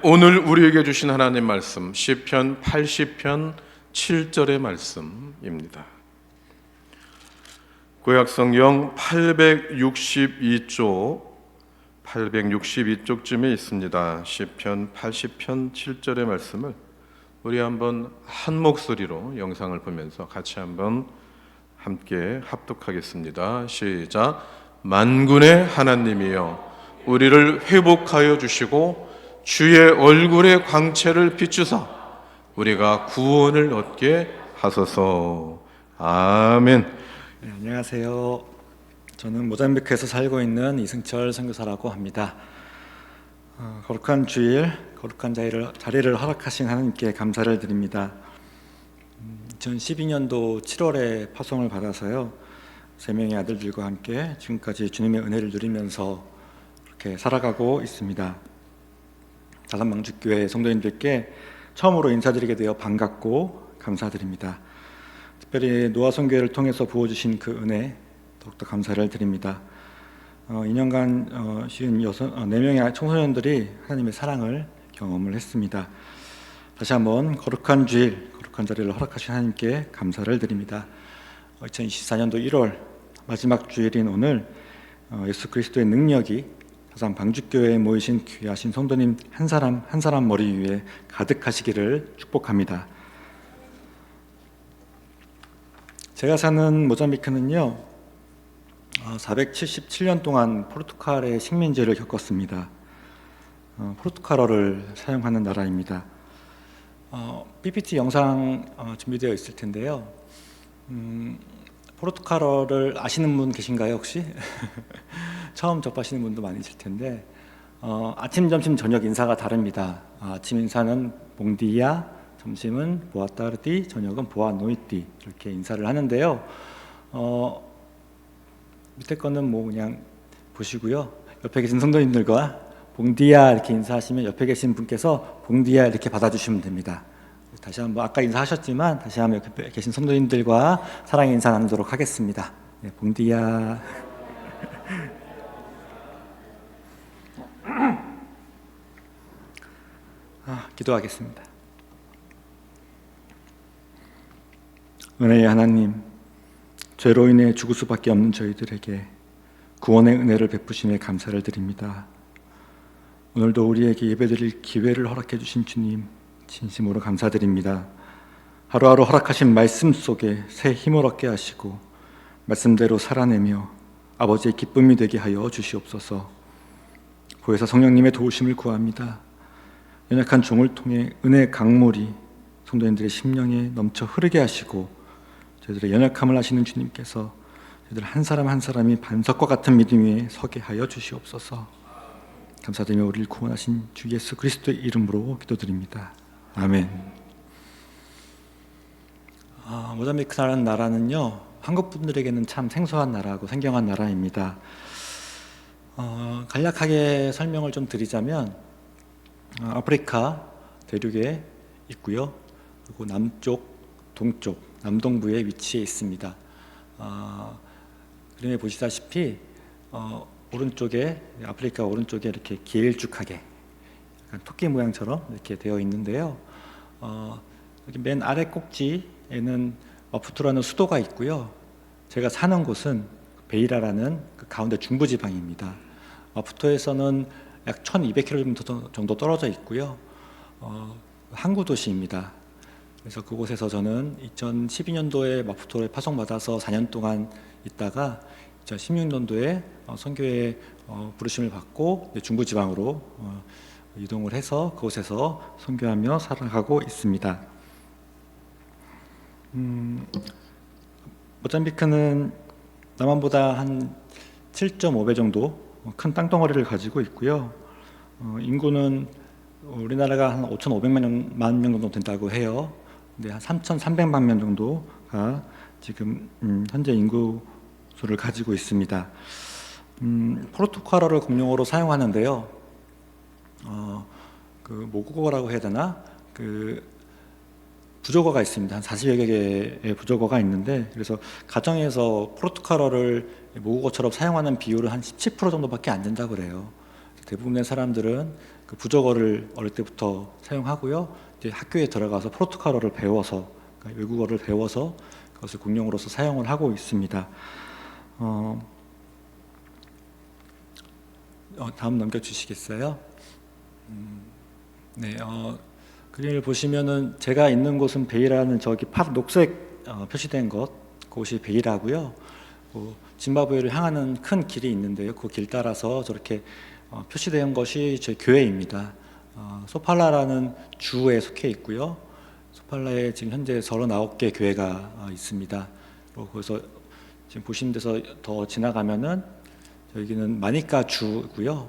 오늘 우리에게 주신 하나님 말씀 시편 80편 7절의 말씀입니다. 구약성경 862쪽쯤에 있습니다. 시편 80편 7절의 말씀을 우리 한번 한 목소리로 영상을 보면서 같이 한번 함께 합독하겠습니다. 시작. 만군의 하나님이여 우리를 회복하여 주시고 주의 얼굴의 광채를 비추사 우리가 구원을 얻게 하소서. 아멘. 네, 안녕하세요. 저는 모잠비크에서 살고 있는 이승철 선교사라고 합니다. 거룩한 주일, 거룩한 자리를 허락하신 하나님께 감사를 드립니다. 2012년도 7월에 파송을 받아서요, 3명의 아들들과 함께 지금까지 주님의 은혜를 누리면서 이렇게 살아가고 있습니다. 다산망주교회 성도님들께 처음으로 인사드리게 되어 반갑고 감사드립니다. 특별히 노아선교회를 통해서 부어주신 그 은혜 더욱더 감사를 드립니다. 2년간 4명의 청소년들이 하나님의 사랑을 경험을 했습니다. 다시 한번 거룩한 주일, 거룩한 자리를 허락하신 하나님께 감사를 드립니다. 2024년도 1월 마지막 주일인 오늘 예수 그리스도의 능력이 다산 방주교회에 모이신 귀하신 성도님 한 사람 한 사람 머리 위에 가득하시기를 축복합니다. 제가 사는 모잠비크는요, 477년 동안 포르투갈의 식민지를 겪었습니다. 포르투갈어를 사용하는 나라입니다. PPT 영상 준비되어 있을 텐데요. 포르투갈어를 아시는 분 계신가요 혹시? 처음 접하시는 분도 많이 있을 텐데 아침, 점심, 저녁 인사가 다릅니다. 아침 인사는 봉디야, 점심은 보아타르디, 저녁은 보아노이띠 이렇게 인사를 하는데요. 밑에 거는 뭐 그냥 보시고요. 옆에 계신 성도님들과 봉디야 이렇게 인사하시면 옆에 계신 분께서 봉디야 이렇게 받아주시면 됩니다. 다시 한번 아까 인사하셨지만 다시 한번 옆에 계신 성도님들과 사랑의 인사 나누도록 하겠습니다. 네, 봉디야. 기도하겠습니다. 은혜의 하나님, 죄로 인해 죽을 수밖에 없는 저희들에게 구원의 은혜를 베푸심에 감사를 드립니다. 오늘도 우리에게 예배드릴 기회를 허락해 주신 주님 진심으로 감사드립니다. 하루하루 허락하신 말씀 속에 새 힘을 얻게 하시고 말씀대로 살아내며 아버지의 기쁨이 되게 하여 주시옵소서. 보혜사 성령님의 도우심을 구합니다. 연약한 종을 통해 은혜의 강물이 성도님들의 심령에 넘쳐 흐르게 하시고 저희들의 연약함을 아시는 주님께서 저희들 한 사람 한 사람이 반석과 같은 믿음 위에 서게 하여 주시옵소서. 감사드리며 우리를 구원하신 주 예수 그리스도의 이름으로 기도드립니다. 아멘. 모잠비크라는 나라는요, 한국 분들에게는 참 생소한 나라고 생경한 나라입니다. 간략하게 설명을 좀 드리자면 아프리카 대륙에 있고요. 그리고 남쪽, 동쪽, 남동부에 위치해 있습니다. 그림에 보시다시피 오른쪽에 아프리카 오른쪽에 이렇게 길쭉하게 약간 토끼 모양처럼 이렇게 되어 있는데요. 여기 맨 아래 꼭지에는 마푸토라는 수도가 있고요. 제가 사는 곳은 베이라라는 그 가운데 중부지방입니다. 마푸토에서는 약 1200km 정도 떨어져 있고요. 항구 도시입니다. 그래서 그곳에서 저는 2012년도에 마푸토에 파송받아서 4년 동안 있다가 2016년도에 선교회 부르심을 받고 중부지방으로 이동을 해서 그곳에서 선교하며 살아가고 있습니다. 모잠비크는 남한보다 한 7.5배 정도 큰 땅덩어리를 가지고 있고요. 인구는 우리나라가 한 5,500만 명 정도 된다고 해요. 근데 한 3,300만 명 정도가 지금 현재 인구 수를 가지고 있습니다. 포르투갈어를 공용어로 사용하는데요. 그 모국어라고 해야 되나? 그 부족어가 있습니다. 한 40여 개의 부족어가 있는데, 그래서 가정에서 포르투갈어를 모국어처럼 사용하는 비율은 한 17% 정도밖에 안 된다고 그래요. 대부분의 사람들은 그 그 부족어를 어릴 때부터 사용하고요. 이제 학교에 들어가서 포르투갈어를 배워서, 그러니까 외국어를 배워서 그것을 공용어로서 사용을 하고 있습니다. 다음 넘겨주시겠어요? 네, 그림을 보시면은 제가 있는 곳은 베이라는 저기 녹색 표시된 곳이 베이라고요. 짐바브웨를 향하는 큰 길이 있는데요. 그 길 따라서 저렇게 표시된 것이 저희 교회입니다. 소팔라라는 주에 속해 있고요. 소팔라에 지금 현재 39개 교회가 있습니다. 그래서 지금 보시는 데서 더 지나가면은 여기는 마니까 주고요.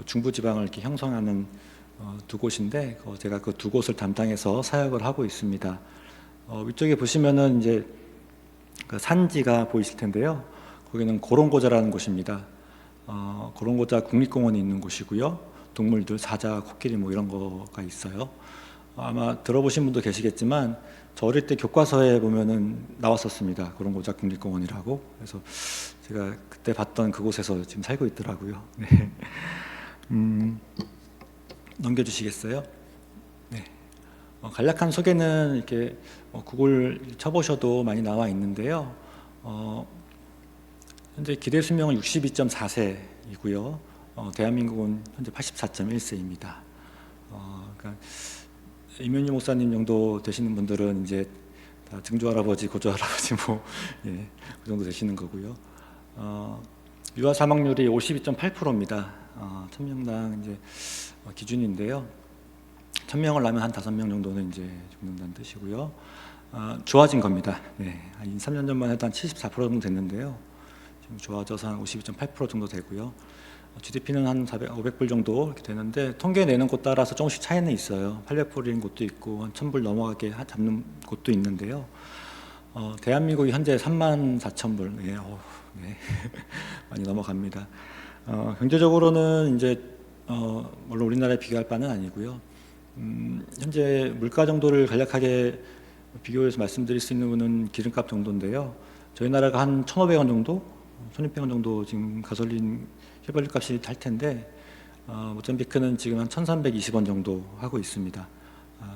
중부지방을 이렇게 형성하는 두 곳인데 제가 그 두 곳을 담당해서 사역을 하고 있습니다. 위쪽에 보시면은 이제 그 산지가 보이실 텐데요. 거기는 고롱고자라는 곳입니다. 고롱고자 국립공원이 있는 곳이고요. 동물들 사자, 코끼리 뭐 이런 거가 있어요. 아마 들어보신 분도 계시겠지만 저 어릴 때 교과서에 보면은 나왔었습니다. 고롱고자 국립공원이라고. 그래서 제가 그때 봤던 그곳에서 지금 살고 있더라고요. 네. 넘겨주시겠어요? 네. 간략한 소개는 이렇게 구글 쳐보셔도 많이 나와 있는데요. 현재 기대 수명은 62.4세이고요. 대한민국은 현재 84.1세입니다. 그러니까 이면유 목사님 정도 되시는 분들은 이제 다 증조 할아버지, 고조 할아버지 뭐 예, 그 정도 되시는 거고요. 유아 사망률이 52.8%입니다. 1000명당 이제 기준인데요. 1000명을 낳으면 한 5명 정도는 이제 죽는다는 뜻이고요. 좋아진 겁니다. 네, 한 3년 전만 해도 한 74% 정도 됐는데요. 지금 좋아져서 한 52.8% 정도 되고요. GDP는 한 500불 정도 이렇게 되는데 통계 내는 곳 따라서 조금씩 차이는 있어요. 800불인 곳도 있고 한 1000불 넘어가게 잡는 곳도 있는데요. 대한민국이 현재 34,000불, 네, 네. 많이 넘어갑니다. 경제적으로는 이제 물론 우리나라에 비교할 바는 아니고요. 현재 물가 정도를 간략하게 비교해서 말씀드릴 수 있는 거는 기름값 정도인데요. 저희 나라가 한 1,500원 정도, 1,600원 정도 지금 가솔린 휘발유 값이 할 텐데 모잠비크는 지금 한 1,320원 정도 하고 있습니다.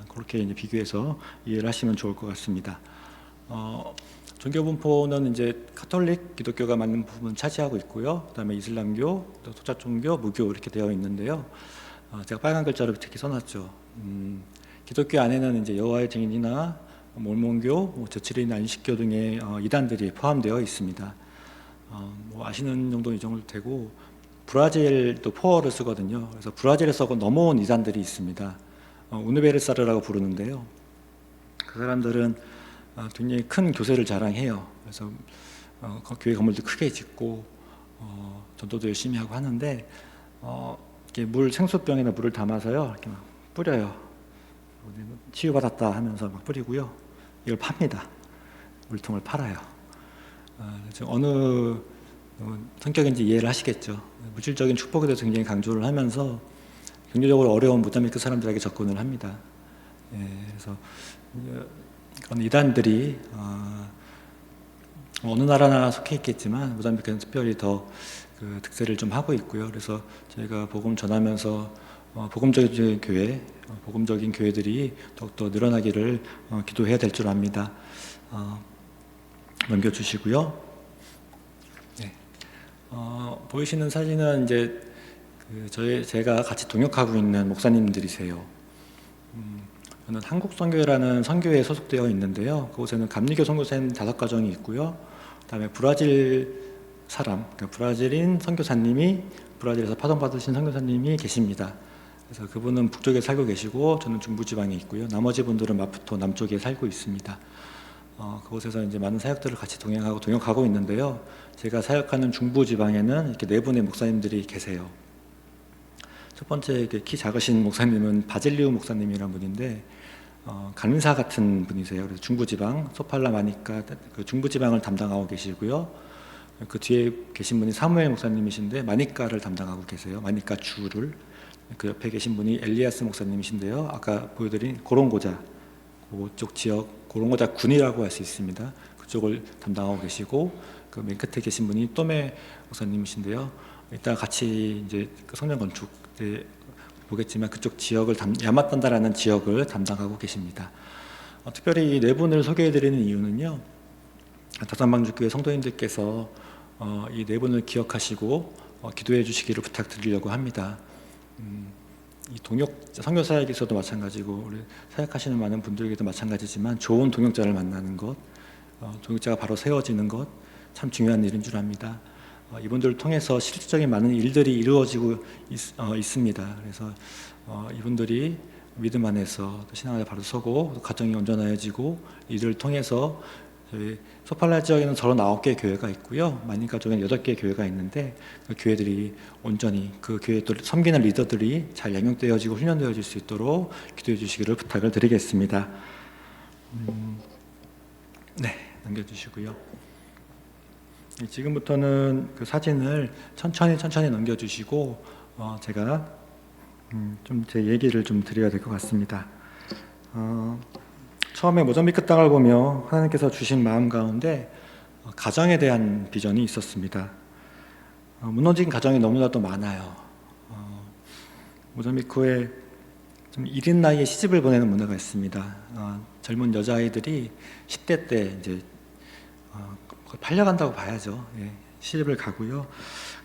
그렇게 이제 비교해서 이해를 하시면 좋을 것 같습니다. 종교 분포는 이제 카톨릭, 기독교가 많은 부분 차지하고 있고요. 그다음에 이슬람교, 또 토착 종교, 무교 이렇게 되어 있는데요. 제가 빨간 글자로 특히 써놨죠. 기독교 안에는 이제 여호와의 증인이나 몰몬교, 저치레인 안식교 등의 이단들이 포함되어 있습니다. 뭐 아시는 정도 이 정도 되고 브라질도 포어를 쓰거든요. 그래서 브라질에서 넘어온 이단들이 있습니다. 우누베르사르라고 부르는데요. 그 사람들은 굉장히 큰 교세를 자랑해요. 그래서 교회 건물도 크게 짓고 전도도 열심히 하고 하는데 이렇게 생수병에다 물을 담아서요 이렇게 막 뿌려요. 치유받았다 하면서 막 뿌리고요. 이걸 팝니다. 물통을 팔아요. 어느 성격인지 이해를 하시겠죠. 물질적인 축복에 대해서 굉장히 강조를 하면서 경제적으로 어려운 모잠비크 사람들에게 접근을 합니다. 그래서 그런 이단들이 어느 나라나 속해 있겠지만 모잠비크는 특별히 더 그 득세를 좀 하고 있고요. 그래서 저희가 복음 전하면서 복음적인 교회들이 더욱더 늘어나기를 기도해야 될 줄 압니다. 넘겨주시고요. 네. 보이시는 사진은 이제 제가 같이 동역하고 있는 목사님들이세요. 저는 한국선교회라는 선교회에 소속되어 있는데요. 그곳에는 감리교 선교사님 5가정이 있고요. 그다음에 브라질 그러니까 브라질인 선교사님이 브라질에서 파송받으신 선교사님이 계십니다. 그래서 그분은 북쪽에 살고 계시고 저는 중부지방에 있고요. 나머지 분들은 마푸토 남쪽에 살고 있습니다. 그곳에서 이제 많은 사역들을 같이 동역하고 있는데요. 제가 사역하는 중부지방에는 이렇게 4분의 목사님들이 계세요. 첫 번째 키 작으신 목사님은 바질리우 목사님이라는 분인데 간사 같은 분이세요. 그래서 중부지방 소팔라 마니까 그 중부지방을 담당하고 계시고요. 그 뒤에 계신 분이 사무엘 목사님이신데 마니까를 담당하고 계세요. 마니까 주를. 그 옆에 계신 분이 엘리아스 목사님이신데요. 아까 보여드린 고롱고자 그쪽 지역 고롱고자 군이라고 할 수 있습니다. 그쪽을 담당하고 계시고 그 맨 끝에 계신 분이 또메 목사님이신데요. 이따 같이 이제 그 성전 건축 보겠지만 그쪽 지역을 야마탄다라는 지역을 담당하고 계십니다. 특별히 이 네 분을 소개해드리는 이유는요, 다산방주교회 성도님들께서 이 네 분을 기억하시고 기도해 주시기를 부탁드리려고 합니다. 이 동역 선교사에게서도 마찬가지고 우리 사역하시는 많은 분들에게도 마찬가지지만 좋은 동역자를 만나는 것, 동역자가 바로 세워지는 것 참 중요한 일인 줄 압니다. 이분들을 통해서 실질적인 많은 일들이 이루어지고 있습니다. 그래서 이분들이 믿음 안에서 신앙에 바로 서고 가정이 온전해지고 이들을 통해서 저희 소팔라 지역에는 39개 교회가 있고요. 만인가족에는 8개 교회가 있는데 그 교회들이 온전히 그 교회 또 섬기는 리더들이 잘 양육되어지고 훈련되어질 수 있도록 기도해 주시기를 부탁을 드리겠습니다. 네, 넘겨주시고요. 지금부터는 그 사진을 천천히 넘겨주시고 제가 좀 제 얘기를 좀 드려야 될 것 같습니다. 처음에 모잠비크 땅을 보며 하나님께서 주신 마음 가운데 가정에 대한 비전이 있었습니다. 무너진 가정이 너무나도 많아요. 모잠비크에 좀 이른 나이에 시집을 보내는 문화가 있습니다. 젊은 여자아이들이 10대 때 이제 팔려간다고 봐야죠. 예, 시집을 가고요.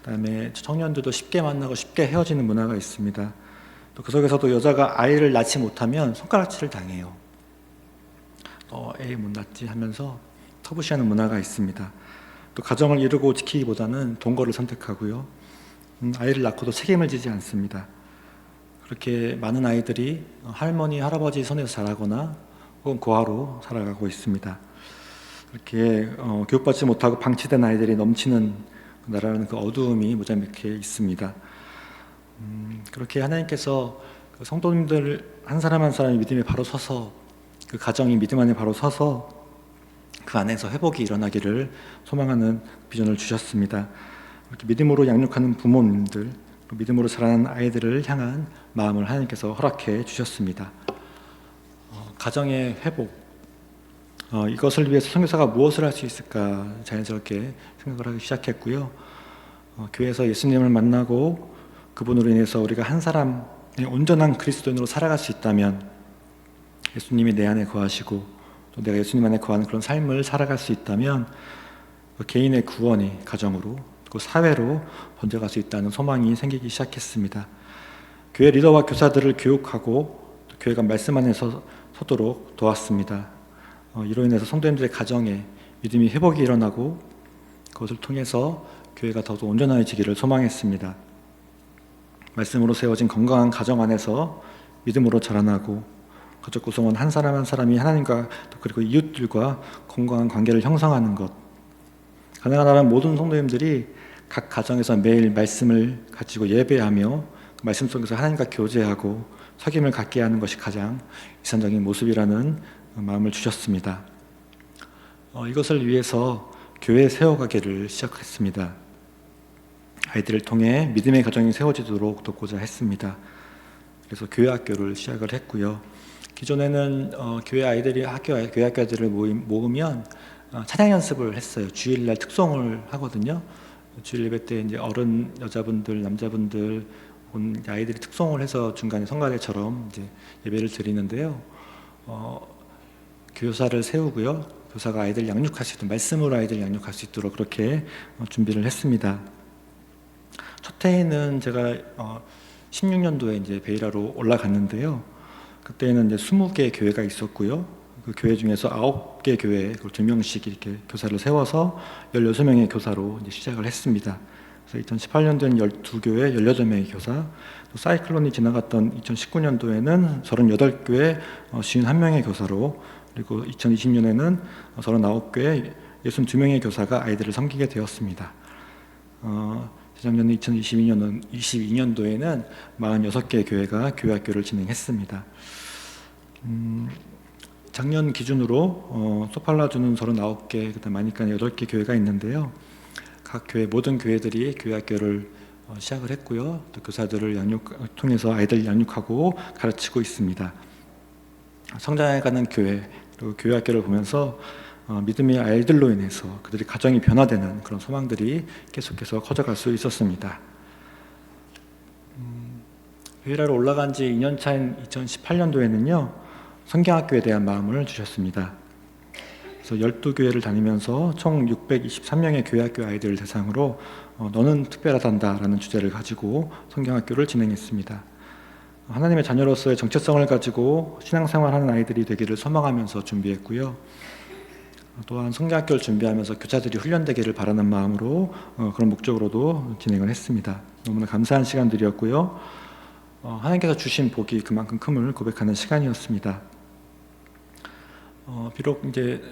그다음에 청년들도 쉽게 만나고 쉽게 헤어지는 문화가 있습니다. 또 그 속에서도 여자가 아이를 낳지 못하면 손가락질을 당해요. 애 못 낳지 하면서 터부시하는 문화가 있습니다. 또 가정을 이루고 지키기보다는 동거를 선택하고요. 아이를 낳고도 책임을 지지 않습니다. 그렇게 많은 아이들이 할머니, 할아버지 손에서 자라거나 혹은 고아로 살아가고 있습니다. 그렇게 교육받지 못하고 방치된 아이들이 넘치는 나라라는 그 어두움이 모잠비크에 있습니다. 그렇게 하나님께서 그 성도님들 한 사람 한 사람이 믿음에 바로 서서 그 가정이 믿음 안에 바로 서서 그 안에서 회복이 일어나기를 소망하는 비전을 주셨습니다. 이렇게 믿음으로 양육하는 부모님들, 믿음으로 자라는 아이들을 향한 마음을 하나님께서 허락해 주셨습니다. 가정의 회복, 이것을 위해서 선교사가 무엇을 할 수 있을까 자연스럽게 생각을 하기 시작했고요. 교회에서 예수님을 만나고 그분으로 인해서 우리가 한 사람의 온전한 그리스도인으로 살아갈 수 있다면 예수님이 내 안에 거하시고 또 내가 예수님 안에 거하는 그런 삶을 살아갈 수 있다면 그 개인의 구원이 가정으로 또 사회로 번져갈 수 있다는 소망이 생기기 시작했습니다. 교회 리더와 교사들을 교육하고 또 교회가 말씀 안에서 서도록 도왔습니다. 이로 인해서 성도님들의 가정에 믿음이 회복이 일어나고 그것을 통해서 교회가 더욱 온전해지기를 소망했습니다. 말씀으로 세워진 건강한 가정 안에서 믿음으로 자라나고 가족 구성원 한 사람 한 사람이 하나님과 그리고 이웃들과 건강한 관계를 형성하는 것, 가능하다면 모든 성도님들이 각 가정에서 매일 말씀을 가지고 예배하며 그 말씀 속에서 하나님과 교제하고 사귐을 갖게 하는 것이 가장 이상적인 모습이라는 마음을 주셨습니다. 이것을 위해서 교회 세워가기를 시작했습니다. 아이들을 통해 믿음의 가정이 세워지도록 돕고자 했습니다. 그래서 교회 학교를 시작을 했고요. 기존에는 교회 아이들이 교회 학교 아이들을 모으면 찬양 연습을 했어요. 주일날 특송을 하거든요. 주일 예배 때 이제 어른 여자분들, 남자분들 온 아이들이 특송을 해서 중간에 성가대처럼 이제 예배를 드리는데요. 교사를 세우고요. 교사가 아이들 양육할 수 있도록 말씀으로 아이들 양육할 수 있도록 그렇게 준비를 했습니다. 첫 해에는 제가 16년도에 이제 베이라로 올라갔는데요. 그때는 이제 20개 교회가 있었고요. 그 교회 중에서 9개 교회, 2명씩 이렇게 교사를 세워서 16명의 교사로 이제 시작을 했습니다. 그래서 2018년도에는 12교회, 18명의 교사, 또 사이클론이 지나갔던 2019년도에는 38교회, 51명의 교사로, 그리고 2020년에는 39교회, 62명의 교사가 아이들을 섬기게 되었습니다. 재작년 2022년도에는 46개의 교회가 교회학교를 진행했습니다. 작년 기준으로 소팔라주는 39개, 그다음 마니카는 8개 교회가 있는데요. 각 교회 모든 교회들이 교회학교를 시작을 했고요. 또 교사들을 통해서 아이들 양육하고 가르치고 있습니다. 성장해가는 교회 그리고 교회학교를 보면서 믿음의 아이들로 인해서 그들이 가정이 변화되는 그런 소망들이 계속해서 커져갈 수 있었습니다. 교회로 올라간 지 2년 차인 2018년도에는요, 성경학교에 대한 마음을 주셨습니다. 그래서 12교회를 다니면서 총 623명의 교회학교 아이들을 대상으로 너는 특별하단다라는 주제를 가지고 성경학교를 진행했습니다. 하나님의 자녀로서의 정체성을 가지고 신앙생활하는 아이들이 되기를 소망하면서 준비했고요. 또한 성경학교를 준비하면서 교사들이 훈련되기를 바라는 마음으로 그런 목적으로도 진행을 했습니다. 너무나 감사한 시간들이었고요. 하나님께서 주신 복이 그만큼 큼을 고백하는 시간이었습니다. 비록 이제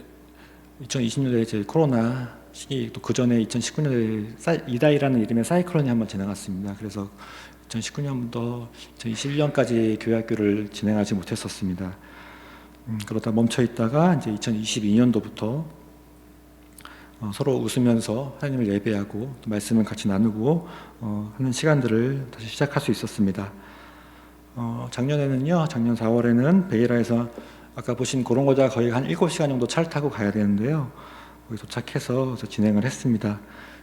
2020년도에 이제 코로나 시기, 또 그 전에 2019년에 이다이라는 이름의 사이클론이 한번 지나갔습니다. 그래서 2019년부터 2021년까지 교회학교를 진행하지 못했었습니다. 그러다 멈춰 있다가 이제 2022년도부터 서로 웃으면서 하나님을 예배하고 또 말씀을 같이 나누고 하는 시간들을 다시 시작할 수 있었습니다. 작년에는요, 작년 4월에는 베이라에서 아까 보신 고롱고자 거의 한 7시간 정도 차를 타고 가야 되는데요. 거기 도착해서 진행을 했습니다.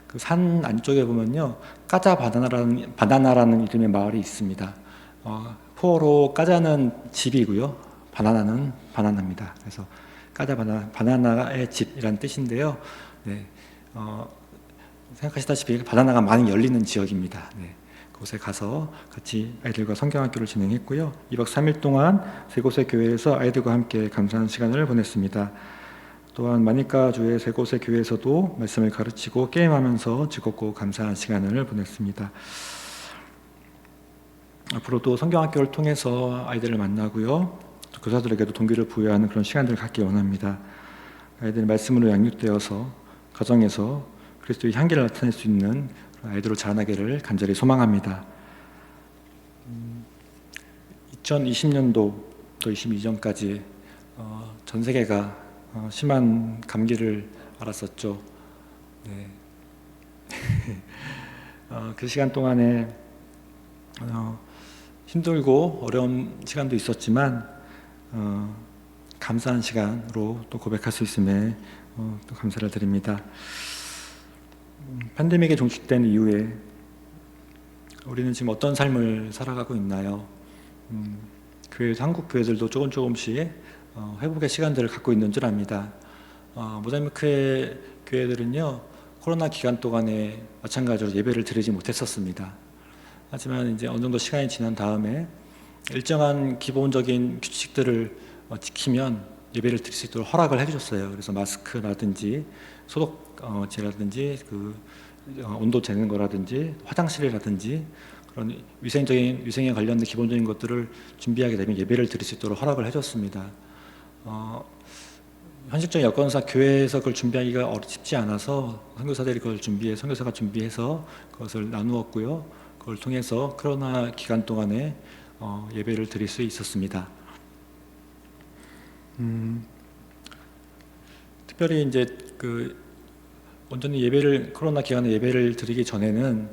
그 산 안쪽에 보면요, 까자 바나나라는 이름의 마을이 있습니다. 포어로 까자는 집이고요, 바나나는 바나나입니다. 그래서 까자 바나나의 집이란 뜻인데요. 네, 생각하시다시피 바나나가 많이 열리는 지역입니다. 네, 그곳에 가서 같이 아이들과 성경학교를 진행했고요. 2박 3일 동안 세 곳의 교회에서 아이들과 함께 감사한 시간을 보냈습니다. 또한 마니카주의 세 곳의 교회에서도 말씀을 가르치고 게임하면서 즐겁고 감사한 시간을 보냈습니다. 앞으로도 성경학교를 통해서 아이들을 만나고요, 또 교사들에게도 동기를 부여하는 그런 시간들을 갖기 원합니다. 아이들이 말씀으로 양육되어서 가정에서 그리스도의 향기를 나타낼 수 있는 아이들로 자라나기를 간절히 소망합니다. 2020년도 또 22년까지 전 세계가 심한 감기를 앓았었죠. 네. 그 시간 동안에 힘들고 어려운 시간도 있었지만 감사한 시간으로 또 고백할 수 있음에 또 감사를 드립니다. 팬데믹이 종식된 이후에 우리는 지금 어떤 삶을 살아가고 있나요? 한국 교회들도 조금씩 회복의 시간들을 갖고 있는 줄 압니다. 모자이크의 교회들은요, 코로나 기간 동안에 마찬가지로 예배를 드리지 못했었습니다. 하지만 이제 어느 정도 시간이 지난 다음에 일정한 기본적인 규칙들을 지키면 예배를 드릴 수 있도록 허락을 해주셨어요. 그래서 마스크라든지 소독제라든지 온도 재는 거라든지 화장실이라든지 그런 위생에 관련된 기본적인 것들을 준비하게 되면 예배를 드릴 수 있도록 허락을 해줬습니다. 현실적인 여건상 교회에서 그걸 준비하기가 쉽지 않아서 선교사가 준비해서 그것을 나누었고요. 그걸 통해서 코로나 기간 동안에 예배를 드릴 수 있었습니다. 특별히 이제 온전히 코로나 기간에 예배를 드리기 전에는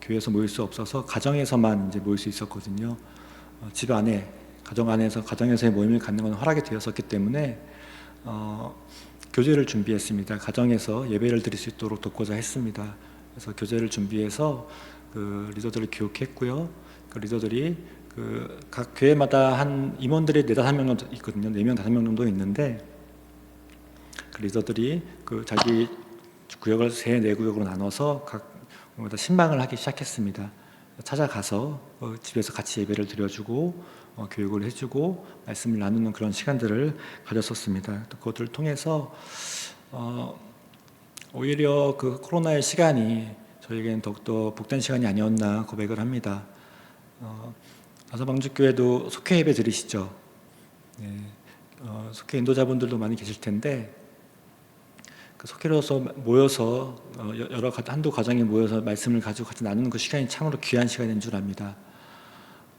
교회에서 모일 수 없어서 가정에서만 이제 모일 수 있었거든요. 집 안에 가정에서의 모임을 갖는 건 허락이 되었었기 때문에 교제를 준비했습니다. 가정에서 예배를 드릴 수 있도록 돕고자 했습니다. 그래서 교제를 준비해서 리더들을 교육했고요. 리더들이 각 교회마다 한 임원들이 4-5명 정도 있거든요. 4명, 5명 정도 있는데 리더들이 자기 구역을 3-4구역으로 나눠서 각마다 신방을 하기 시작했습니다. 찾아가서 집에서 같이 예배를 드려주고 교육을 해주고 말씀을 나누는 그런 시간들을 가졌었습니다. 또 그것들을 통해서 오히려 코로나의 시간이 저에게는 더욱더 복된 시간이 아니었나 고백을 합니다. 아서방주교회도 속회 예배 드리시죠. 네, 속회 인도자분들도 많이 계실 텐데 속회로서 모여서 한두 가정이 모여서 말씀을 가지고 같이 나누는 그 시간이 참으로 귀한 시간인 줄 압니다.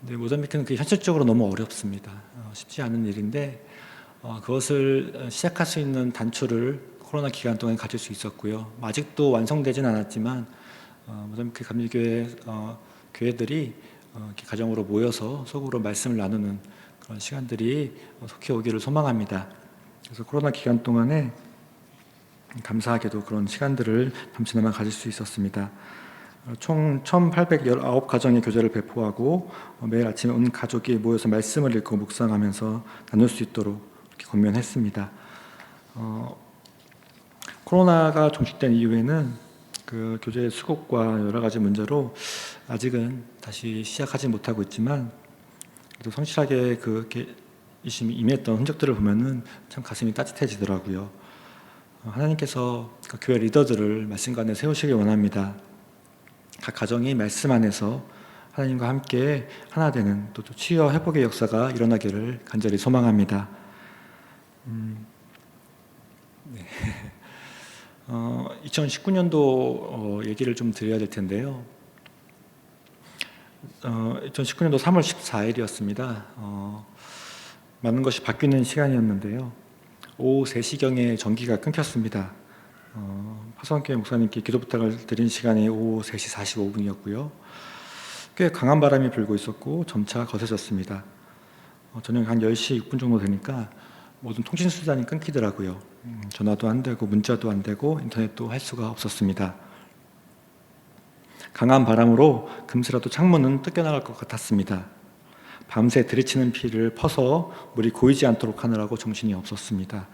근데 모자이크는 그게 현실적으로 너무 어렵습니다. 쉽지 않은 일인데 그것을 시작할 수 있는 단초를 코로나 기간 동안 가질 수 있었고요. 아직도 완성되진 않았지만 모자이크 감리교회 교회들이 가정으로 모여서 속으로 말씀을 나누는 그런 시간들이 속히 오기를 소망합니다. 그래서 코로나 기간 동안에 감사하게도 그런 시간들을 잠시나마 가질 수 있었습니다. 총 1,819가정의 교재를 배포하고 매일 아침에 온 가족이 모여서 말씀을 읽고 묵상하면서 나눌 수 있도록 이렇게 권면했습니다. 코로나가 종식된 이후에는 그 교재의 수급과 여러 가지 문제로 아직은 다시 시작하지 못하고 있지만 그래도 성실하게 그렇게 열심히 임했던 흔적들을 보면은 참 가슴이 따뜻해지더라고요. 하나님께서 그 교회 리더들을 말씀과 안에 세우시길 원합니다. 각 가정이 말씀 안에서 하나님과 함께 하나 되는 또 치유와 회복의 역사가 일어나기를 간절히 소망합니다. 2019년도 얘기를 좀 드려야 될 텐데요. 2019년도 3월 14일이었습니다. 많은 것이 바뀌는 시간이었는데요. 오후 3시경에 전기가 끊겼습니다. 화성교회 목사님께 기도 부탁을 드린 시간이 오후 3시 45분이었고요. 꽤 강한 바람이 불고 있었고 점차 거세졌습니다. 저녁 한 10시 6분 정도 되니까 모든 통신수단이 끊기더라고요. 전화도 안 되고 문자도 안 되고 인터넷도 할 수가 없었습니다. 강한 바람으로 금세라도 창문은 뜯겨나갈 것 같았습니다. 밤새 들이치는 비를 퍼서 물이 고이지 않도록 하느라고 정신이 없었습니다.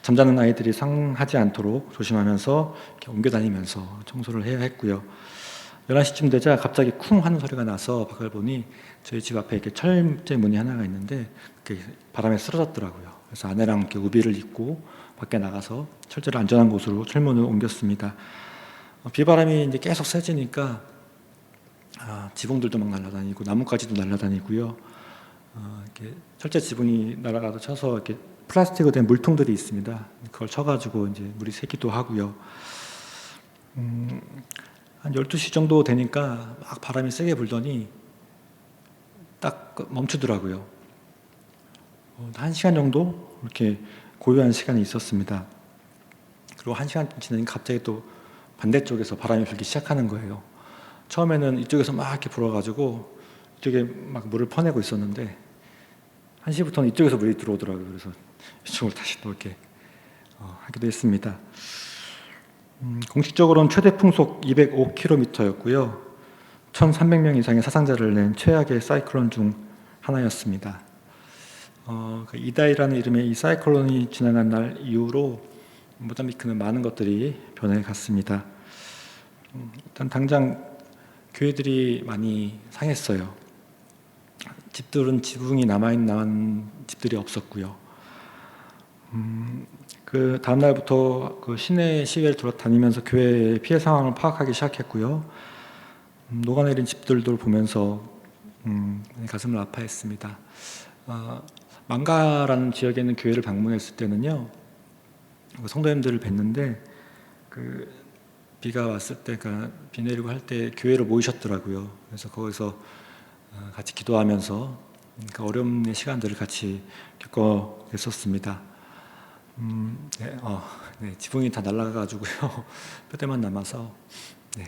잠자는 아이들이 상하지 않도록 조심하면서 이렇게 옮겨다니면서 청소를 해야 했고요. 11시쯤 되자 갑자기 쿵 하는 소리가 나서 밖을 보니 저희 집 앞에 이렇게 철제 문이 하나가 있는데 그게 바람에 쓰러졌더라고요. 그래서 아내랑 이렇게 우비를 입고 밖에 나가서 철제를 안전한 곳으로 철문을 옮겼습니다. 비바람이 이제 계속 세지니까 지붕들도 막 날아다니고 나뭇가지도 날아다니고요. 이렇게 철제 지붕이 날아가서 쳐서 이렇게 플라스틱으로 된 물통들이 있습니다. 그걸 쳐가지고 이제 물이 새기도 하고요. 한 12시 정도 되니까 막 바람이 세게 불더니 딱 멈추더라고요. 1시간 정도 이렇게 고요한 시간이 있었습니다. 그리고 1시간 지나니까 갑자기 또 반대쪽에서 바람이 불기 시작하는 거예요. 처음에는 이쪽에서 막 이렇게 불어가지고 이쪽에 막 물을 퍼내고 있었는데 1시부터는 이쪽에서 물이 들어오더라고요. 그래서 이쪽을 다시 또 이렇게 하기도 했습니다. 공식적으로는 최대 풍속 205km였고요. 1,300명 이상의 사상자를 낸 최악의 사이클론 중 하나였습니다. 이다이라는 이름의 이 사이클론이 지나간 날 이후로 모자미크는 많은 것들이 변해갔습니다. 일단 당장 교회들이 많이 상했어요. 집들은 지붕이 남은 집들이 없었고요. 그 다음 날부터 그 시내 시외를 돌아다니면서 교회의 피해 상황을 파악하기 시작했고요. 녹아내린 집들도 보면서 가슴을 아파했습니다. 망가라는 지역에 있는 교회를 방문했을 때는요, 성도님들을 뵀는데 그 비가 왔을 때, 비 내리고 할 때 교회로 모이셨더라고요. 그래서 거기서 같이 기도하면서 그 어려움의 시간들을 같이 겪어냈었습니다. 네, 지붕이 다 날아가가지고요. 뼈대만 남아서. 네.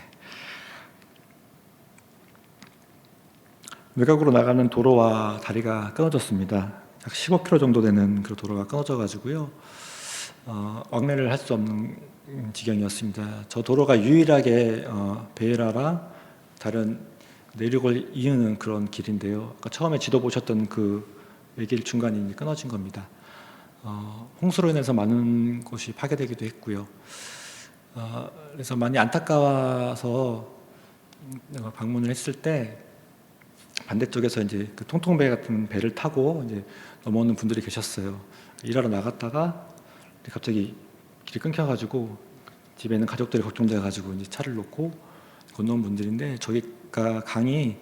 외곽으로 나가는 도로와 다리가 끊어졌습니다. 약 15km 정도 되는 그 도로가 끊어져가지고요. 왕래를 할 수 없는 지경이었습니다. 저 도로가 유일하게 베에라라 다른 내륙을 이으는 그런 길인데요. 아까 처음에 지도 보셨던 그 외길 중간이 끊어진 겁니다. 홍수로 인해서 많은 곳이 파괴되기도 했고요. 그래서 많이 안타까워서 방문을 했을 때 반대쪽에서 이제 그 통통배 같은 배를 타고 이제 넘어오는 분들이 계셨어요. 일하러 나갔다가 갑자기 길이 끊겨가지고 집에 있는 가족들이 걱정돼가지고 이제 차를 놓고 건너온 분들인데 저기가 강이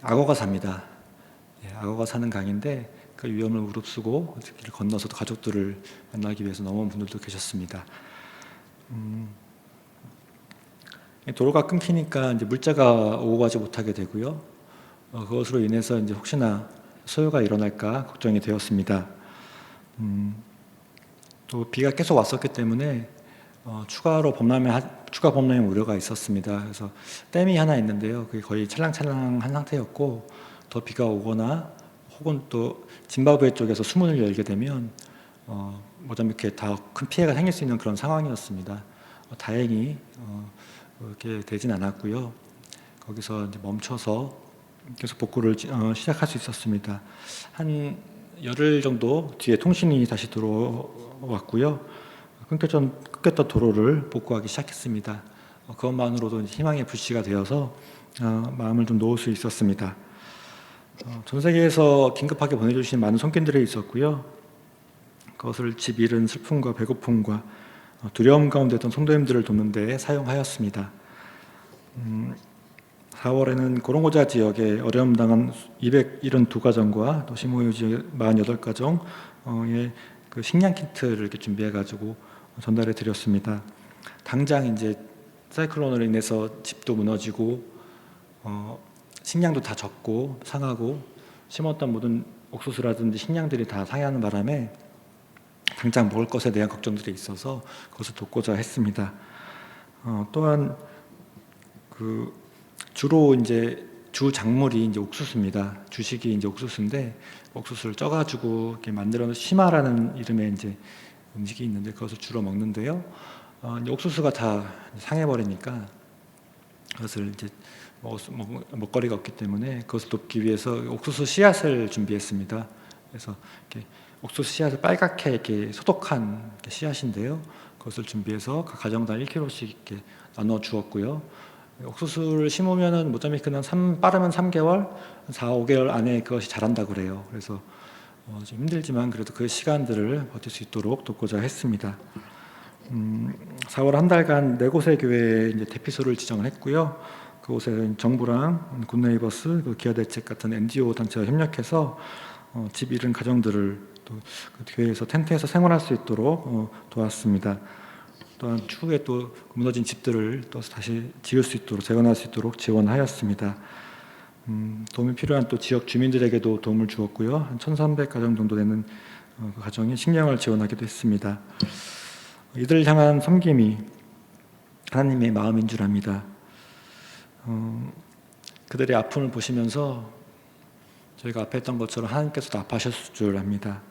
악어가 삽니다. 악어가 사는 강인데 그 위험을 무릅쓰고 길을 건너서 가족들을 만나기 위해서 넘어온 분들도 계셨습니다. 도로가 끊기니까 이제 물자가 오고 가지 못하게 되고요. 그것으로 인해서 이제 혹시나 소요가 일어날까 걱정이 되었습니다. 또 비가 계속 왔었기 때문에 추가 범람의 우려가 있었습니다. 그래서 댐이 하나 있는데요. 그게 거의 찰랑찰랑한 상태였고 더 비가 오거나 혹은 또 짐바브웨 쪽에서 수문을 열게 되면 모자미크에 더 큰 피해가 생길 수 있는 그런 상황이었습니다. 다행히 그렇게 되진 않았고요. 거기서 이제 멈춰서 계속 복구를 시작할 수 있었습니다. 한 열흘 정도 뒤에 통신이 다시 들어왔고요. 끊겼던 도로를 복구하기 시작했습니다. 그것만으로도 희망의 불씨가 되어서 마음을 좀 놓을 수 있었습니다. 전 세계에서 긴급하게 보내주신 많은 손길들이 있었고요. 그것을 집 잃은 슬픔과 배고픔과 두려움 가운데 있던 성도님들을 돕는 데 사용하였습니다. 4월에는 고롱고자 지역에 어려움 당한 272가정과 또 시모유 지역 48가정의 그 식량 키트를 이렇게 준비해가지고 전달해 드렸습니다. 당장 이제 사이클론으로 인해서 집도 무너지고 식량도 다 적고 상하고 심었던 모든 옥수수라든지 식량들이 다 상하는 바람에 당장 먹을 것에 대한 걱정들이 있어서 그것을 돕고자 했습니다. 또한 그 주로 이제 주 작물이 이제 옥수수입니다. 주식이 이제 옥수수인데 옥수수를 쪄가지고 이렇게 만들어서 심화라는 이름의 이제 음식이 있는데 그것을 주로 먹는데요. 이제 옥수수가 다 상해버리니까 그것을 이제 먹거리가 없기 때문에 그것을 돕기 위해서 옥수수 씨앗을 준비했습니다. 그래서 이렇게 옥수수 씨앗을 빨갛게 이렇게 소독한 씨앗인데요. 그것을 준비해서 각 가정당 1kg씩 이렇게 나눠 주었고요. 옥수수를 심으면은 모자미크는 빠르면 3개월, 4, 5개월 안에 그것이 자란다 그래요. 그래서 좀 힘들지만 그래도 그 시간들을 버틸 수 있도록 돕고자 했습니다. 4월 한 달간 4곳의 교회에 이제 대피소를 지정을 했고요. 그곳에 정부랑 굿네이버스, 기아대책 같은 NGO 단체와 협력해서 집 잃은 가정들을 또 그 교회에서 텐트에서 생활할 수 있도록 도왔습니다. 또한 추후에 또 무너진 집들을 또 다시 지을 수 있도록 재건할 수 있도록 지원하였습니다. 도움이 필요한 또 지역 주민들에게도 도움을 주었고요. 한 1,300가정 정도 되는 그 가정이 식량을 지원하기도 했습니다. 이들을 향한 섬김이 하나님의 마음인 줄 압니다. 그들의 아픔을 보시면서 저희가 앞에 했던 것처럼 하나님께서도 아파하셨을 줄 압니다.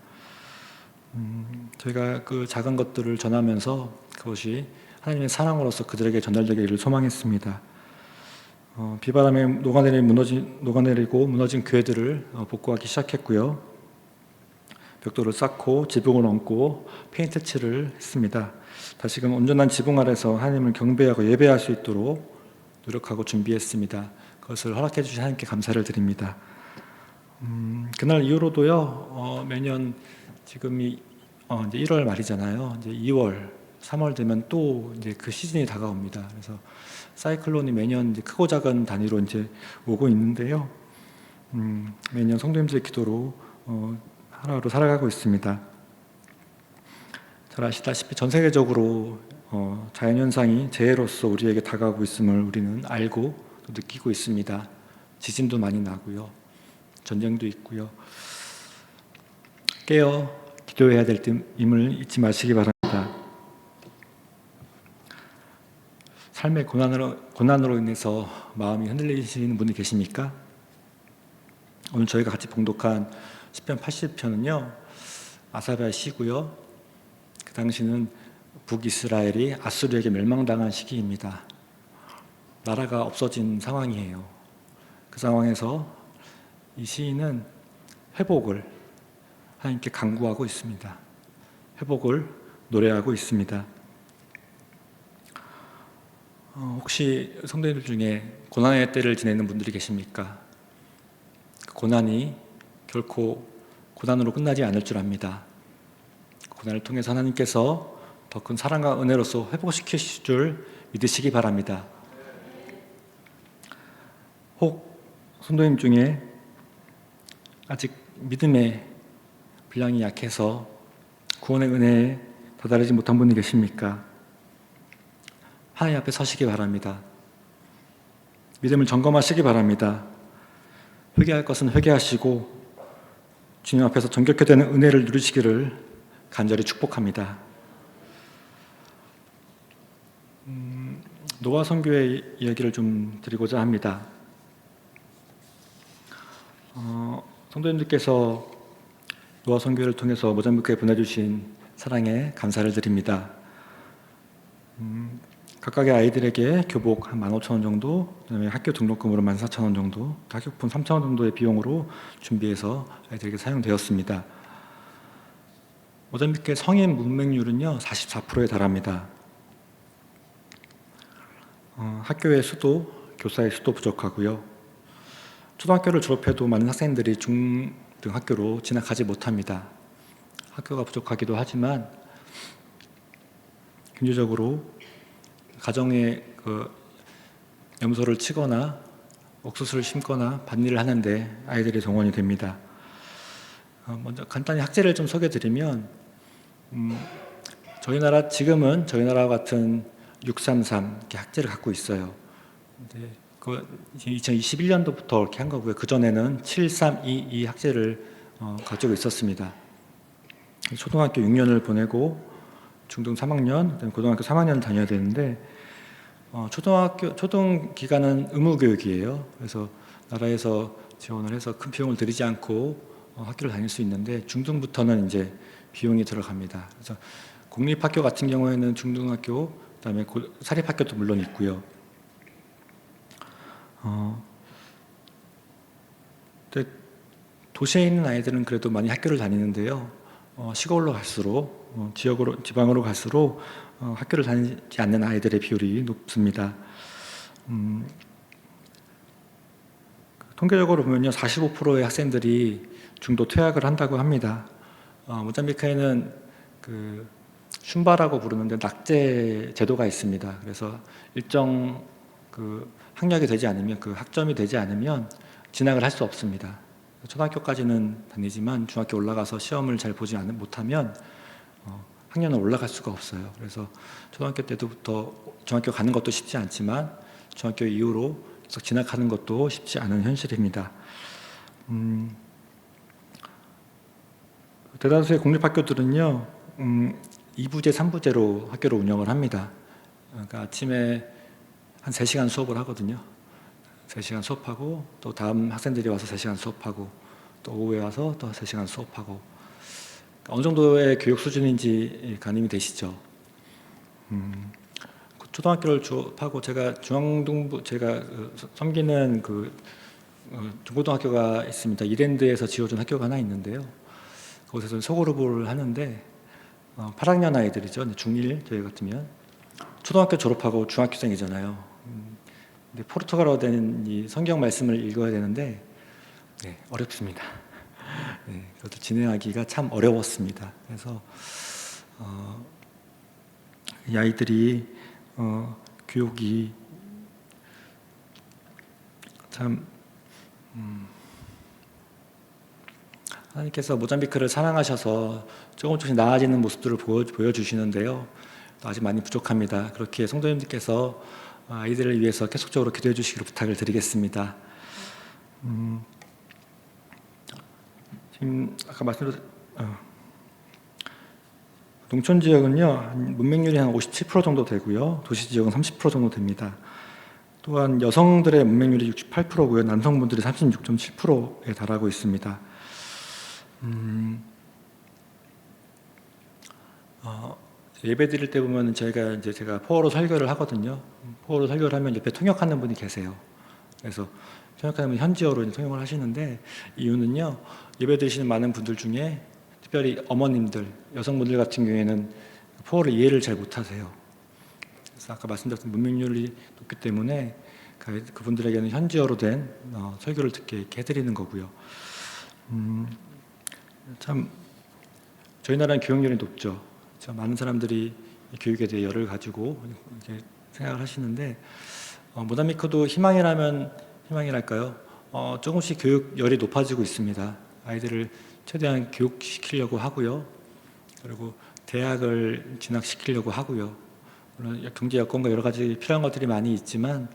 저희가 그 작은 것들을 전하면서 그것이 하나님의 사랑으로서 그들에게 전달되기를 소망했습니다. 비바람에 녹아내리고 무너진 교회들을 복구하기 시작했고요. 벽돌을 쌓고 지붕을 얹고 페인트 칠을 했습니다. 다시금 온전한 지붕 아래서 하나님을 경배하고 예배할 수 있도록 노력하고 준비했습니다. 그것을 허락해 주신 하나님께 감사를 드립니다. 그날 이후로도요. 매년 지금이 이제 1월 말이잖아요. 이제 2월, 3월 되면 또 이제 그 시즌이 다가옵니다. 그래서 사이클론이 매년 이제 크고 작은 단위로 이제 오고 있는데요. 매년 성도님들의 기도로 하루하루 살아가고 있습니다. 잘 아시다시피 전 세계적으로 자연현상이 재해로서 우리에게 다가오고 있음을 우리는 알고 또 느끼고 있습니다. 지진도 많이 나고요. 전쟁도 있고요. 깨어 기도해야 될 임을 잊지 마시기 바랍니다. 삶의 고난으로 인해서 마음이 흔들리시는 분이 계십니까? 오늘 저희가 같이 봉독한 시편 80편은요. 아사랴의 시고요. 그 당시는 북이스라엘이 아수르에게 멸망당한 시기입니다. 나라가 없어진 상황이에요. 그 상황에서 이 시인은 회복을 하나님께 간구하고 있습니다. 회복을 노래하고 있습니다. 혹시 성도님들 중에 고난의 때를 지내는 분들이 계십니까? 그 고난이 결코 고난으로 끝나지 않을 줄 압니다. 고난을 통해서 하나님께서 더 큰 사랑과 은혜로서 회복시키실 줄 믿으시기 바랍니다. 혹 성도님 중에 아직 믿음의 분량이 약해서 구원의 은혜에 도달하지 못한 분이 계십니까? 하나님 앞에 서시기 바랍니다. 믿음을 점검하시기 바랍니다. 회개할 것은 회개하시고 주님 앞에서 정결케 되는 은혜를 누리시기를 간절히 축복합니다. 노아 선교의 이야기를 좀 드리고자 합니다. 성도님들께서 노아 선교를 통해서 모잠비크에 보내주신 사랑에 감사를 드립니다. 각각의 아이들에게 교복 한 15,000원 정도, 그다음에 학교 등록금으로 14,000원 정도, 학용품 3,000원 정도의 비용으로 준비해서 아이들에게 사용되었습니다. 모잠비크의 성인 문맹률은요 44%에 달합니다. 학교의 수도, 교사의 수도 부족하고요. 초등학교를 졸업해도 많은 학생들이 중등학교로 진학하지 못합니다. 학교가 부족하기도 하지만 경제적으로 가정에 염소를 치거나 옥수수를 심거나 밭일을 하는데 아이들이 동원이 됩니다. 먼저 간단히 학제를 좀 소개드리면 지금은 저희 나라 같은 633 이렇게 학제를 갖고 있어요. 근데 2021년도부터 이렇게 한 거고요. 그 전에는 7322 학제를 가지고 있었습니다. 초등학교 6년을 보내고 중등 3학년, 그다음에 고등학교 3학년 다녀야 되는데 초등 기간은 의무 교육이에요. 그래서 나라에서 지원을 해서 큰 비용을 들이지 않고 학교를 다닐 수 있는데 중등부터는 이제 비용이 들어갑니다. 그래서 공립학교 같은 경우에는 중등학교, 그다음에 사립학교도 물론 있고요. 근데 도시에 있는 아이들은 그래도 많이 학교를 다니는데요. 시골로 갈수록 지방으로 갈수록 학교를 다니지 않는 아이들의 비율이 높습니다. 통계적으로 보면요, 45%의 학생들이 중도 퇴학을 한다고 합니다. 모잠비크에는 슌바라고 부르는데 낙제 제도가 있습니다. 그래서 일정 학력이 되지 않으면 학점이 되지 않으면 진학을 할 수 없습니다. 초등학교까지는 다니지만 중학교 올라가서 시험을 잘 보지 못하면 학년은 올라갈 수가 없어요. 그래서 초등학교 때부터 중학교 가는 것도 쉽지 않지만 중학교 이후로 계속 진학하는 것도 쉽지 않은 현실입니다. 대다수의 공립학교들은요 2부제, 3부제로 학교를 운영을 합니다. 그러니까 아침에 한 3시간 수업을 하거든요. 3시간 수업하고 또 다음 학생들이 와서 3시간 수업하고 또 오후에 와서 또 3시간 수업하고 어느 정도의 교육 수준인지 가늠이 되시죠? 초등학교를 졸업하고 제가 중앙동부 제가 섬기는 중고등학교가 있습니다. 이랜드에서 지어준 학교가 하나 있는데요. 거기서 소그룹을 하는데 8학년 아이들이죠. 중1 저희 같으면 초등학교 졸업하고 중학교생이잖아요. 근데 포르투갈어로 된 이 성경 말씀을 읽어야 되는데 어렵습니다. 그것도 진행하기가 참 어려웠습니다. 그래서 이 아이들이 교육이 참 하나님께서 모잠비크를 사랑하셔서 조금씩 나아지는 모습들을 보여주시는데요. 아직 많이 부족합니다. 그렇게 성도님들께서 아이들을 위해서 계속적으로 기도해 주시기를 부탁을 드리겠습니다. 지금 아까 말씀드린 농촌 지역은요 문맹률이 한 57% 정도 되고요, 도시 지역은 30% 정도 됩니다. 또한 여성들의 문맹률이 68%고요, 남성분들이 36.7%에 달하고 있습니다. 예배 드릴 때 보면 제가 포어로 설교를 하거든요. 포어로 설교를 하면 옆에 통역하는 분이 계세요. 그래서 통역하는 분이 현지어로 통역을 하시는데 이유는요, 예배 드리시는 많은 분들 중에 특별히 어머님들, 여성분들 같은 경우에는 포어를 이해를 잘 못하세요. 그래서 아까 말씀드렸던 문맹률이 높기 때문에 그분들에게는 현지어로 된 설교를 듣게 이렇게 해드리는 거고요. 참 저희 나라는 교육열이 높죠. 많은 사람들이 교육에 대해 열을 가지고 이렇게 생각을 하시는데 모잠비크도 희망이랄까요? 조금씩 교육열이 높아지고 있습니다. 아이들을 최대한 교육시키려고 하고요. 그리고 대학을 진학시키려고 하고요. 물론 경제 여건과 여러 가지 필요한 것들이 많이 있지만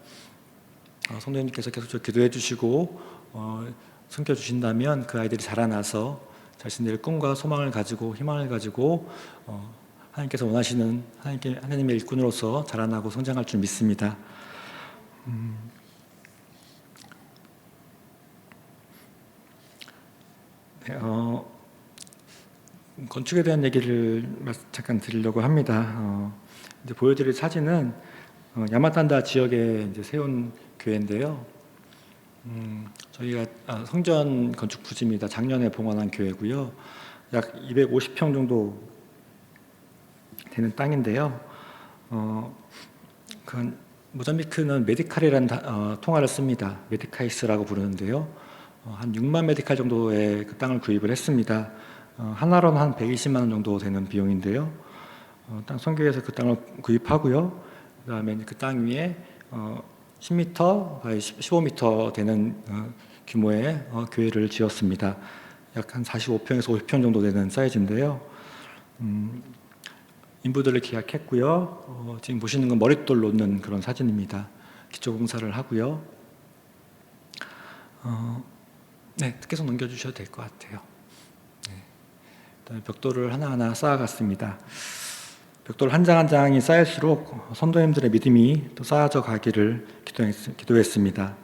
성도님께서 계속 기도해 주시고 섬겨주신다면 그 아이들이 자라나서 자신들의 꿈과 소망을 가지고 희망을 가지고 하나님께서 원하시는 하나님의 일꾼으로서 자라나고 성장할 줄 믿습니다. 건축에 대한 얘기를 잠깐 드리려고 합니다. 이제 보여드릴 사진은 야마탄다 지역에 이제 세운 교회인데요. 저희가 성전 건축 부지입니다. 작년에 봉헌한 교회고요. 약 250평 정도 되는 땅인데요. 모잠비크는 메디칼이라는 통화를 씁니다. 메디카이스라고 부르는데요. 한 6만 메디칼 정도의 그 땅을 구입을 했습니다. 하나로는 한 120만 원 정도 되는 비용인데요. 땅 선교에서 그 땅을 구입하고요. 그다음에 그 땅 위에 10m, 15m 되는 규모의 교회를 지었습니다. 약 한 45평에서 50평 정도 되는 사이즈인데요. 인부들을 계약했고요. 지금 보시는 건 머릿돌 놓는 그런 사진입니다. 기초 공사를 하고요. 네, 계속 넘겨주셔도 될 것 같아요. 네. 그다음에 벽돌을 하나하나 쌓아갔습니다. 벽돌 한 장 한 장이 쌓일수록 선도님들의 믿음이 또 쌓아져 가기를 기도했습니다.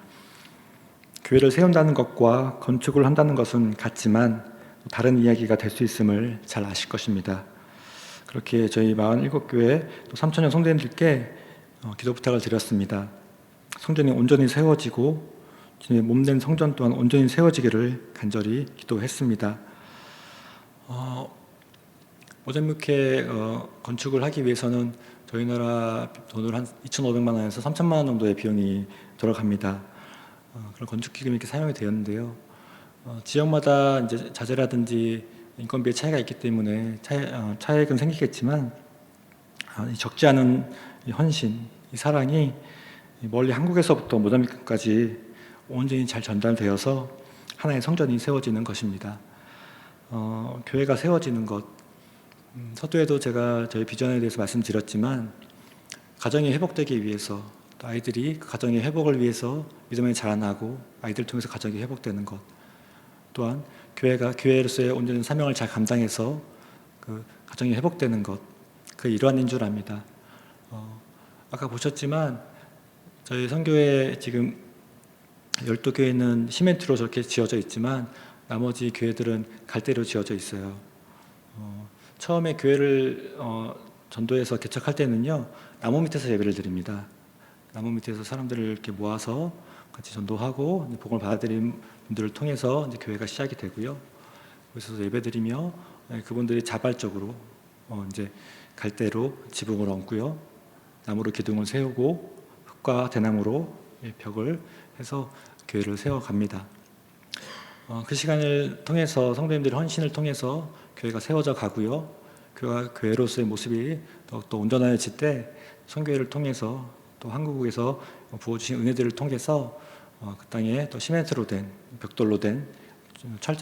교회를 세운다는 것과 건축을 한다는 것은 같지만 다른 이야기가 될 수 있음을 잘 아실 것입니다. 그렇게 저희 47교회 또 3,000여 성도님들께 기도 부탁을 드렸습니다. 성전이 온전히 세워지고 주님의 몸된 성전 또한 온전히 세워지기를 간절히 기도했습니다. 모잠비크에 건축을 하기 위해서는 저희 나라 돈으로 한 2,500만 원에서 3,000만 원 정도의 비용이 들어갑니다. 그런 건축 기금이 이렇게 사용이 되었는데요. 지역마다 이제 자재라든지 인건비의 차이가 있기 때문에 차액은 생기겠지만 적지 않은 이 헌신, 이 사랑이 멀리 한국에서부터 모잠비크까지 온전히 잘 전달되어서 하나의 성전이 세워지는 것입니다. 교회가 세워지는 것, 서두에도 제가 저희 비전에 대해서 말씀드렸지만 가정이 회복되기 위해서 또 아이들이 그 가정의 회복을 위해서 믿음에 자라나고 아이들을 통해서 가정이 회복되는 것, 또한 교회가 교회로서의 온전한 사명을 잘 감당해서 그 가정이 회복되는 것, 그 일환인 줄 압니다. 아까 보셨지만 저희 선교회 지금 12교회는 시멘트로 저렇게 지어져 있지만 나머지 교회들은 갈대로 지어져 있어요. 처음에 교회를 전도해서 개척할 때는요, 나무 밑에서 예배를 드립니다. 나무 밑에서 사람들을 이렇게 모아서 같이 전도하고 복음을 받아들인 분들을 통해서 이제 교회가 시작이 되고요. 그래서 예배드리며 그분들이 자발적으로 이제 갈대로 지붕을 얹고요, 나무로 기둥을 세우고 흙과 대나무로 벽을 해서 교회를 세워갑니다. 그 시간을 통해서 성도님들의 헌신을 통해서 교회가 세워져 가고요. 교회가 교회로서의 모습이 더욱더 온전해질 때 선교회를 통해서 또 한국에서 부어주신 은혜들을 통해서 그 땅에 또 시멘트로 된 벽돌로 된 철제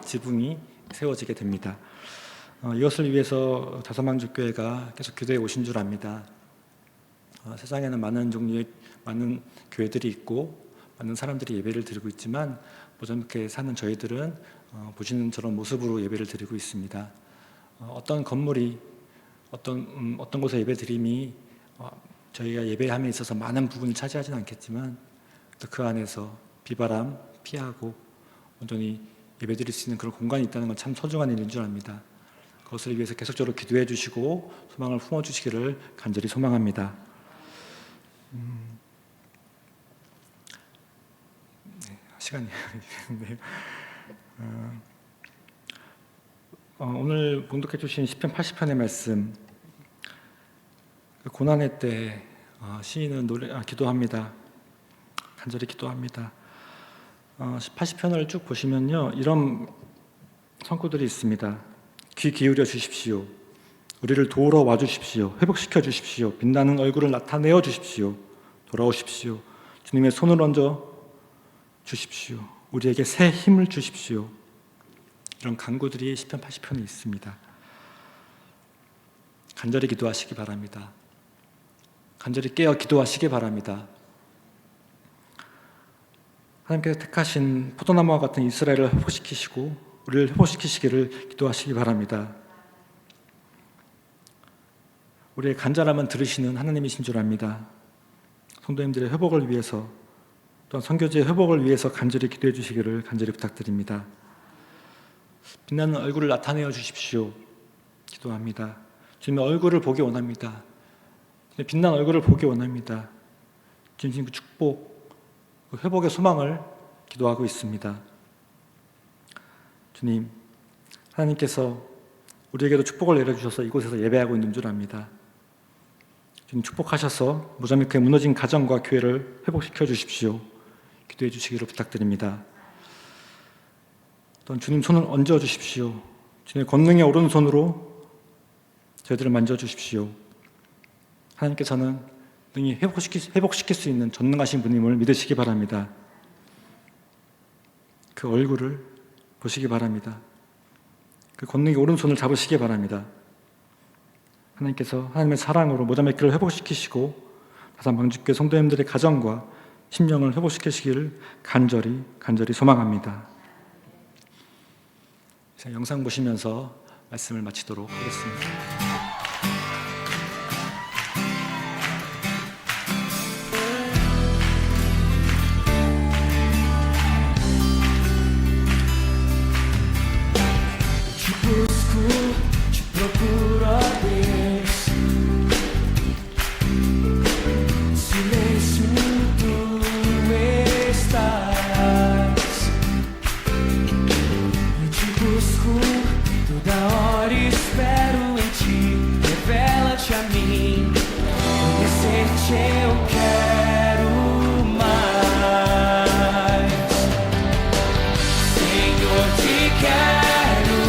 지붕이 세워지게 됩니다. 이것을 위해서 다섯망주교회가 계속 기도해 오신 줄 압니다. 세상에는 많은 종류의 많은 교회들이 있고 많은 사람들이 예배를 드리고 있지만 모잠비크에 사는 저희들은 보시는 저런 모습으로 예배를 드리고 있습니다. 어떤 건물이 어떤 곳에 예배 드림이 저희가 예배함에 있어서 많은 부분을 차지하지는 않겠지만 또 그 안에서 비바람 피하고 온전히 예배 드릴 수 있는 그런 공간이 있다는 건 참 소중한 일인 줄 압니다. 그것을 위해서 계속적으로 기도해 주시고 소망을 품어 주시기를 간절히 소망합니다. 시간이 네. 오늘 봉독해 주신 시편 80편의 말씀, 고난의 때 시인은 기도합니다. 간절히 기도합니다. 80편을 쭉 보시면요, 이런 성구들이 있습니다. 귀 기울여 주십시오. 우리를 도우러 와 주십시오. 회복시켜 주십시오. 빛나는 얼굴을 나타내어 주십시오. 돌아오십시오. 주님의 손을 얹어 주십시오. 우리에게 새 힘을 주십시오. 이런 간구들이 시편 80편에 있습니다. 간절히 기도하시기 바랍니다. 간절히 깨어 기도하시기 바랍니다. 하나님께서 택하신 포도나무와 같은 이스라엘을 회복시키시고 우리를 회복시키시기를 기도하시기 바랍니다. 우리의 간절함은 들으시는 하나님이신 줄 압니다. 성도님들의 회복을 위해서 또한 선교지의 회복을 위해서 간절히 기도해 주시기를 간절히 부탁드립니다. 빛나는 얼굴을 나타내어 주십시오. 기도합니다. 주님의 얼굴을 보기 원합니다. 주님의 빛난 얼굴을 보기 원합니다. 주님 그 축복, 그 회복의 소망을 기도하고 있습니다. 주님, 하나님께서 우리에게도 축복을 내려주셔서 이곳에서 예배하고 있는 줄 압니다. 주님 축복하셔서 모자미크의 무너진 가정과 교회를 회복시켜 주십시오. 기도해 주시기를 부탁드립니다. 또한 주님 손을 얹어 주십시오. 주님의 권능의 오른손으로 저희들을 만져 주십시오. 하나님께서는 능히 회복시킬 수 있는 전능하신 분임을 믿으시기 바랍니다. 그 얼굴을 보시기 바랍니다. 그 권능의 오른손을 잡으시기 바랍니다. 하나님께서 하나님의 사랑으로 모자매키를 회복시키시고 다산 방주교회 성도님들의 가정과 심령을 회복시키시기를 간절히 소망합니다. 영상 보시면서 말씀을 마치도록 하겠습니다. Eu quero mais, Senhor, te quero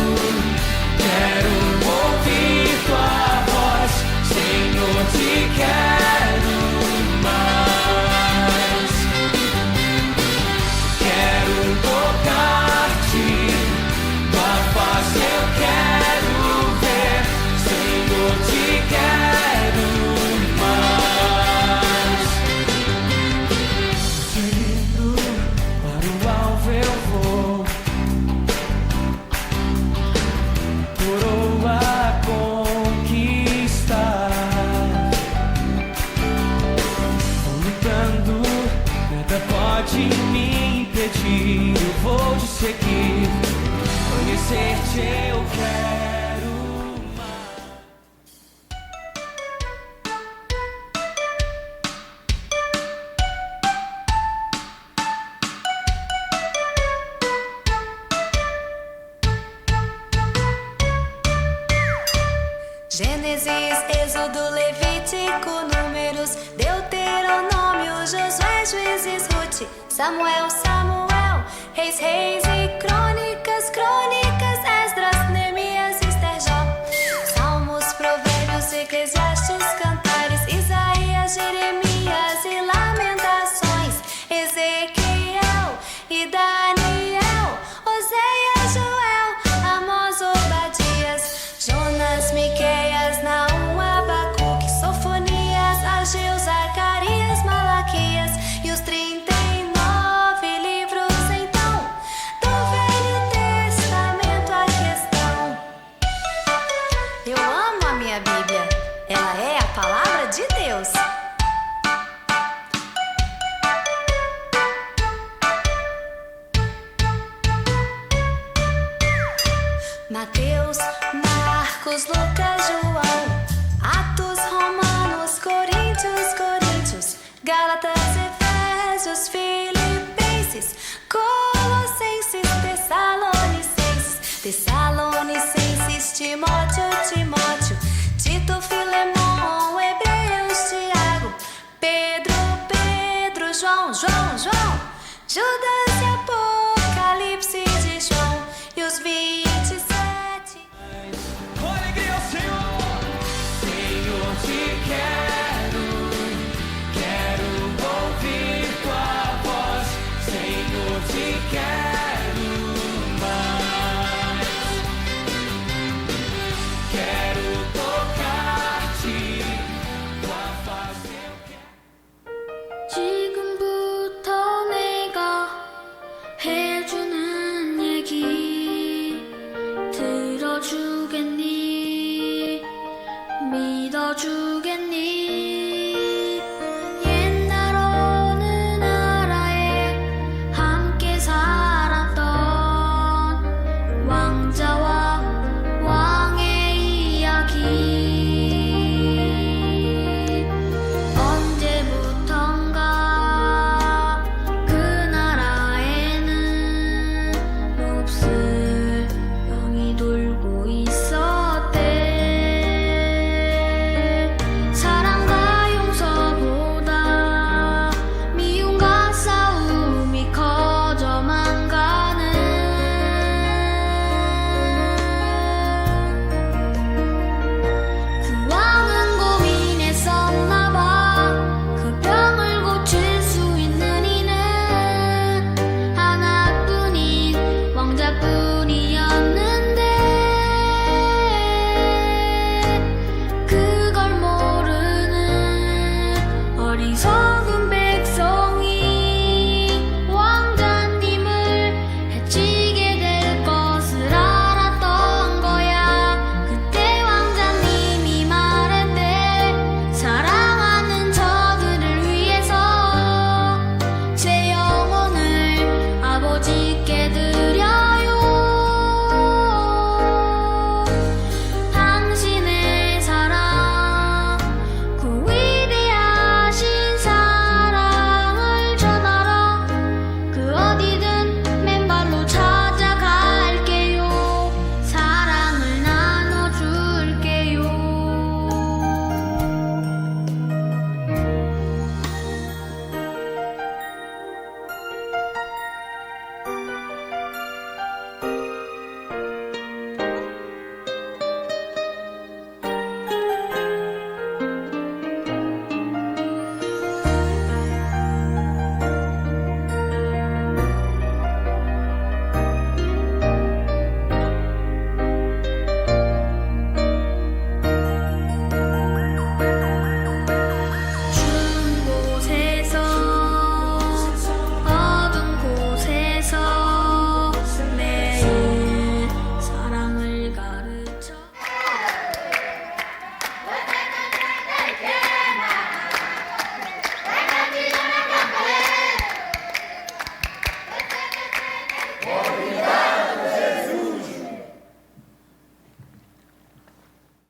ouvir tua voz, Senhor, te quero mais, quero tocar-te, tua face eu quero ver, Senhor, te quero mais. Pode me impedir, eu vou te seguir, conhecer-te eu quero mais. Gênesis, Êxodo, Levítico, Números, Deuteronômio, Josué, Juízes, Ruth, Samuel, Reis, e Crônicas, Esdras, Neemias, Ester, Jó, Salmos, Provérbios, Eclesiastes, Cantares, Isaías, Jeremias e Lamentações, Ezequiel e Daniel, Oséias, Joel, Amós, Obadias, Jonas, Miqueias, Naum, Abacuque, Sofonias, Ageu, Zacarias, Malaquias e os 39 livros então do Velho Testamento. A questão, eu amo a minha Bíblia, ela é a palavra de Deus. Mateus, Marcos, Lucas, João, Atos, Romanos, Coríntios, Gálatas, Efésios, Filipenses, Colossenses, Tessalonicenses, Timóteo, Tito, Filemão, Hebreus, Tiago, Pedro, João, Judas e Apolo.